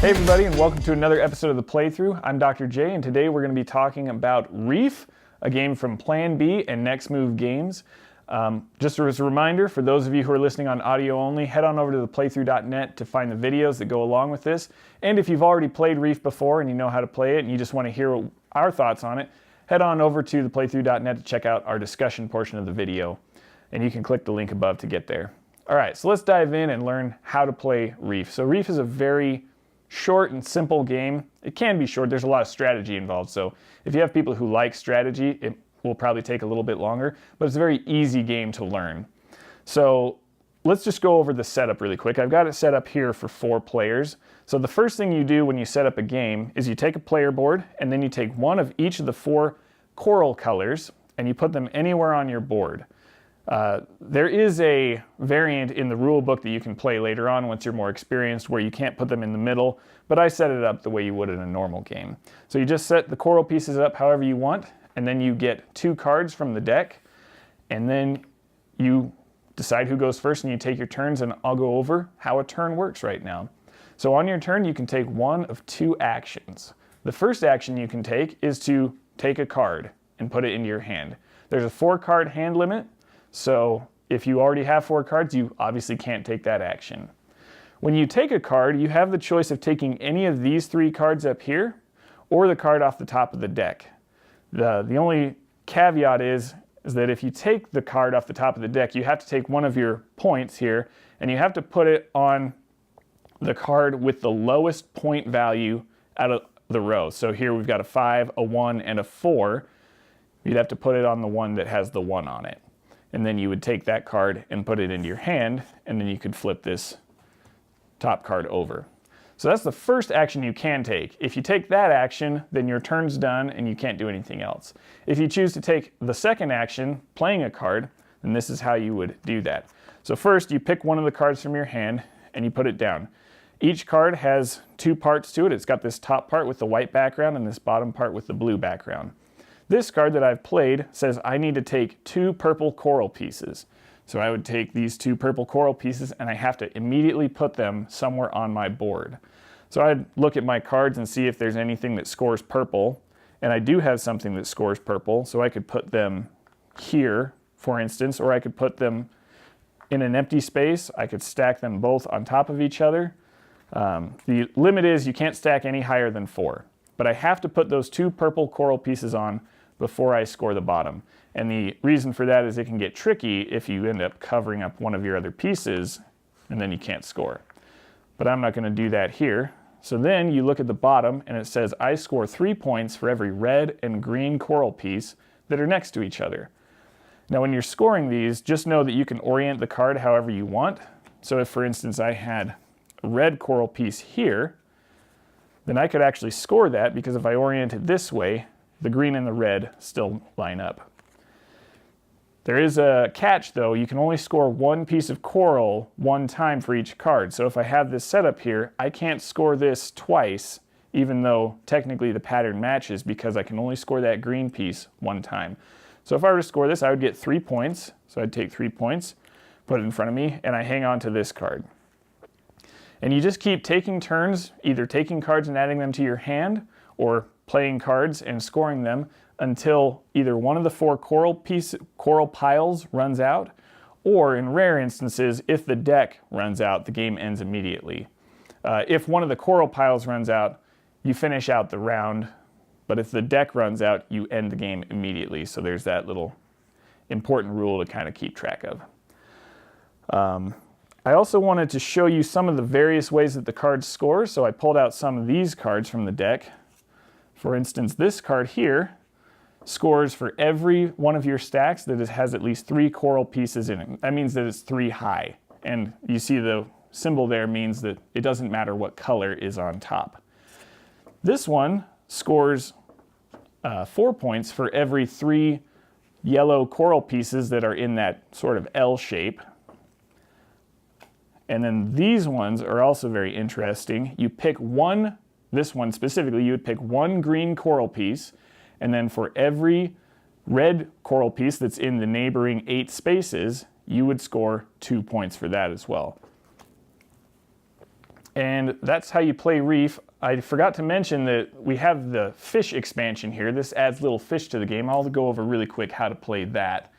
Hey everybody, and welcome to another episode of the PlayThru. I'm DoctorJ, and today we're going to be talking about Reef, a game from Plan B and Next Move Games. Just as a reminder, for those of you who are listening on audio only, head on over to theplaythru.net to find the videos that go along with this. And if you've already played Reef before and you know how to play it and you just want to hear our thoughts on it, head on over to theplaythru.net to check out our discussion portion of the video. And you can click the link above to get there. All right, so let's dive in and learn how to play Reef. So Reef is a very short and simple game. It can be short, there's a lot of strategy involved. So if you have people who like strategy, it will probably take a little bit longer, but it's a very easy game to learn. So let's just go over the setup really quick. I've got it set up here for 4 players. So the first thing you do when you set up a game is you take a player board and then you take one of each of the 4 coral colors and you put them anywhere on your board. There is a variant in the rule book that you can play later on once you're more experienced where you can't put them in the middle, but I set it up the way you would in a normal game. So you just set the coral pieces up however you want, and then you get 2 cards from the deck, and then you decide who goes first and you take your turns, and I'll go over how a turn works right now. So on your turn you can take one of 2 actions. The first action you can take is to take a card and put it into your hand. There's a 4-card hand limit. So if you already have 4 cards, you obviously can't take that action. When you take a card, you have the choice of taking any of these 3 cards up here or the card off the top of the deck. The only caveat is that if you take the card off the top of the deck, you have to take one of your points here and you have to put it on the card with the lowest point value out of the row. So here we've got a 5, a 1, and a 4. You'd have to put it on the one that has the 1 on it. And then you would take that card and put it into your hand, and then you could flip this top card over. So that's the first action you can take. If you take that action, then your turn's done and you can't do anything else. If you choose to take the second action, playing a card, then this is how you would do that. So first you pick one of the cards from your hand and you put it down. Each card has 2 parts to it. It's got this top part with the white background and this bottom part with the blue background. This card that I've played says I need to take 2 purple coral pieces. So I would take these 2 purple coral pieces and I have to immediately put them somewhere on my board. So I'd look at my cards and see if there's anything that scores purple. And I do have something that scores purple, so I could put them here, for instance, or I could put them in an empty space. I could stack them both on top of each other. The limit is you can't stack any higher than 4. But I have to put those 2 purple coral pieces on before I score the bottom. And the reason for that is it can get tricky if you end up covering up one of your other pieces and then you can't score. But I'm not going to do that here. So then you look at the bottom and it says I score 3 points for every red and green coral piece that are next to each other. Now when you're scoring these, just know that you can orient the card however you want. So if, for instance, I had a red coral piece here, then I could actually score that because if I orient it this way, the green and the red still line up. There is a catch though, you can only score 1 piece of coral 1 time for each card. So if I have this set up here, I can't score this twice, even though technically the pattern matches because I can only score that green piece 1 time. So if I were to score this, I would get 3 points. So I'd take 3 points, put it in front of me, and I hang on to this card. And you just keep taking turns, either taking cards and adding them to your hand, or playing cards and scoring them until either one of the 4 coral piles runs out, or in rare instances, if the deck runs out, the game ends immediately. If one of the coral piles runs out, you finish out the round, but if the deck runs out, you end the game immediately. So there's that little important rule to kind of keep track of. I also wanted to show you some of the various ways that the cards score, so I pulled out some of these cards from the deck. For instance, this card here scores for every one of your stacks that has at least 3 coral pieces in it. That means that it's 3 high. And you see the symbol there means that it doesn't matter what color is on top. This one scores 4 points for every 3 yellow coral pieces that are in that sort of L shape. And then these ones are also very interesting. You pick one, this one specifically, you would pick 1 green coral piece, and then for every red coral piece that's in the neighboring 8 spaces, you would score 2 points for that as well. And that's how you play Reef. I forgot to mention that we have the fish expansion here. This adds little fish to the game. I'll go over really quick how to play that.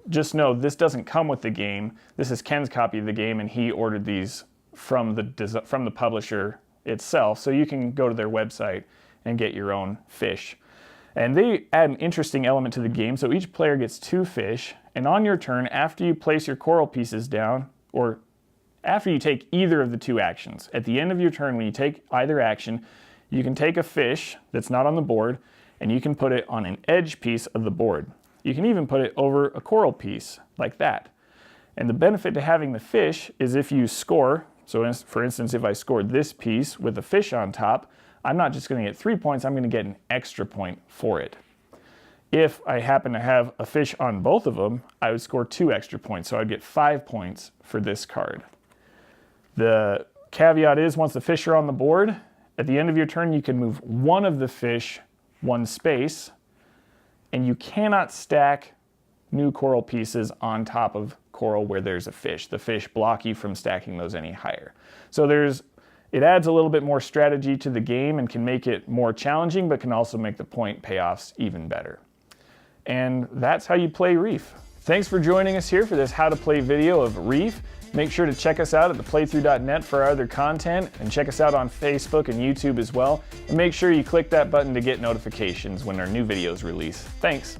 Just know this doesn't come with the game. This is Ken's copy of the game, and he ordered these from the publisher itself. So you can go to their website and get your own fish. And they add an interesting element to the game. So each player gets 2 fish, and on your turn, after you place your coral pieces down, or after you take either of the 2 actions, at the end of your turn when you take either action, you can take a fish that's not on the board and you can put it on an edge piece of the board. You can even put it over a coral piece like that. And the benefit to having the fish is if you score, so for instance, if I scored this piece with a fish on top, I'm not just going to get 3 points, I'm going to get an extra point for it. If I happen to have a fish on both of them, I would score 2 extra points, so I'd get 5 points for this card. The caveat is once the fish are on the board, at the end of your turn you can move one of the fish 1 space, and you cannot stack new coral pieces on top of coral where there's a fish. The fish block you from stacking those any higher. So it adds a little bit more strategy to the game and can make it more challenging, but can also make the point payoffs even better. And that's how you play Reef. Thanks for joining us here for this how to play video of Reef. Make sure to check us out at theplaythru.net for our other content, and check us out on Facebook and YouTube as well. And make sure you click that button to get notifications when our new videos release. Thanks.